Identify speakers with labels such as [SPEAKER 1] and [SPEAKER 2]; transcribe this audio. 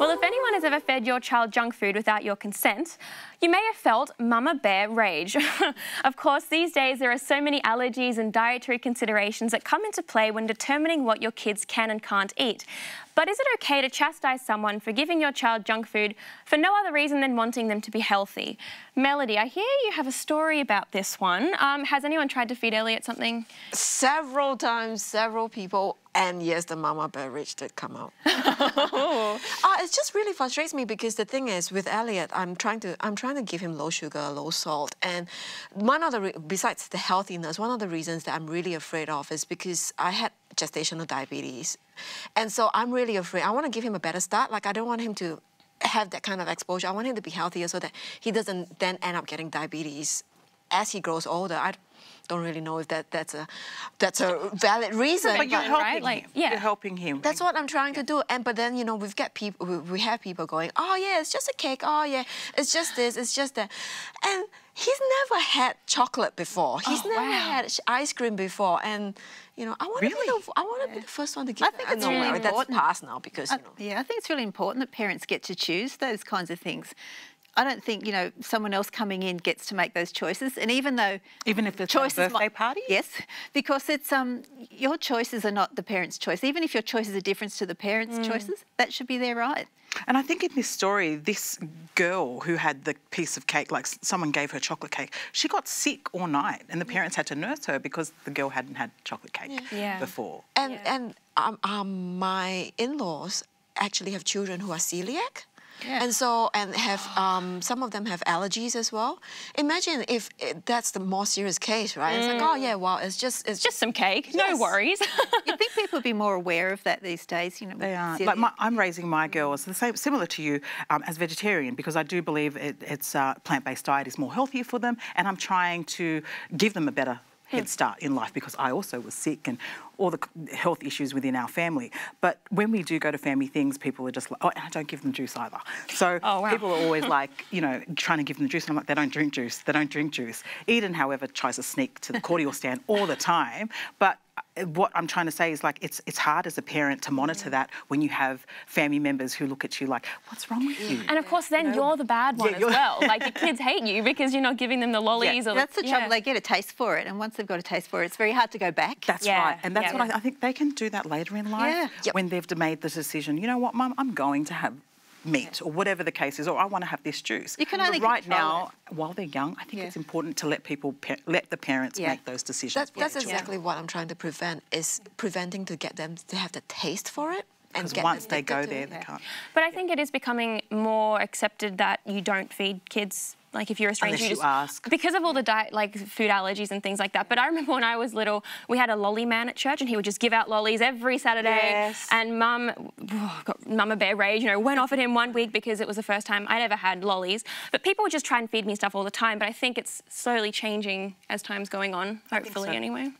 [SPEAKER 1] Well, if anyone has ever fed your child junk food without your consent, you may have felt mama bear rage. Of course, these days there are so many allergies and dietary considerations that come into play when determining what your kids can and can't eat. But is it okay to chastise someone for giving your child junk food for no other reason than wanting them to be healthy? Melody, I hear you have a story about this one. Has anyone tried to feed Elliot something?
[SPEAKER 2] Several times, several people, and yes, the mama bear rage did come out. It just really frustrates me because the thing is, with Elliot, I'm trying to give him low sugar, low salt, and besides the healthiness, one of the reasons that I'm really afraid of is because I had gestational diabetes, and so I'm really afraid. I want to give him a better start. Like, I don't want him to have that kind of exposure. I want him to be healthier so that he doesn't then end up getting diabetes as he grows older. I don't really know if that's a valid reason.
[SPEAKER 3] But you're helping
[SPEAKER 1] right? Like,
[SPEAKER 3] him.
[SPEAKER 1] yeah.
[SPEAKER 3] You're helping him.
[SPEAKER 2] That's what I'm trying to do. But then, you know, we have people going, oh yeah, it's just a cake. Oh yeah, it's just this, it's just that. And he's never had chocolate before. He's never had ice cream before. And, you know, I want to be the first one to give.
[SPEAKER 4] I think it's really important.
[SPEAKER 2] That's past now because, you know.
[SPEAKER 4] Yeah, I think it's really important that parents get to choose those kinds of things. I don't think, you know, someone else coming in gets to make those choices. And even
[SPEAKER 3] if it's a birthday party?
[SPEAKER 4] Yes, because it's your choices are not the parents' choice. Even if your choices are different to the parents' choices, that should be their right.
[SPEAKER 3] And I think in this story, this girl who had the piece of cake, like someone gave her chocolate cake, she got sick all night and the parents had to nurse her because the girl hadn't had chocolate cake before.
[SPEAKER 2] And my in-laws actually have children who are celiac. Yeah. And so, have some of them have allergies as well. Imagine if that's the more serious case, right? It's like, oh yeah, well, it's just
[SPEAKER 1] some cake, no worries.
[SPEAKER 4] You think people would be more aware of that these days? You know,
[SPEAKER 3] they are. Like I'm raising my girls the same, similar to you, as vegetarian, because I do believe it's plant-based diet is more healthier for them, and I'm trying to give them a better head start in life because I also was sick and all the health issues within our family. But when we do go to family things, people are just like, oh, and I don't give them juice either. So people are always like, you know, trying to give them juice. And I'm like, they don't drink juice. They don't drink juice. Eden, however, tries to sneak to the cordial stand all the time. But what I'm trying to say is, like, it's hard as a parent to monitor that when you have family members who look at you like, what's wrong with you?
[SPEAKER 1] And of course, then you're the bad one as well. Like, your kids hate you because you're not giving them the lollies. Or
[SPEAKER 4] that's the trouble. They get a taste for it, and once they've got a taste for it, it's very hard to go back.
[SPEAKER 3] That's right, and that's what I think they can do that later in life when they've made the decision. You know what, Mum, I'm going to have meat or whatever the case is, or I want to have this juice.
[SPEAKER 4] You can only
[SPEAKER 3] right now, while they're young, I think it's important to let the parents make those decisions.
[SPEAKER 2] That's exactly what I'm trying to prevent, is preventing to get them to have the taste for it.
[SPEAKER 3] Because once they go there, they can't.
[SPEAKER 1] But I think it is becoming more accepted that you don't feed kids. Like, if you're a stranger,
[SPEAKER 3] unless you ask.
[SPEAKER 1] Because of all the food allergies and things like that. But I remember when I was little, we had a lolly man at church and he would just give out lollies every Saturday.
[SPEAKER 3] Yes.
[SPEAKER 1] And Mum got mama bear rage, you know, went off at him one week because it was the first time I'd ever had lollies. But people would just try and feed me stuff all the time. But I think it's slowly changing as time's going on, hopefully, anyway.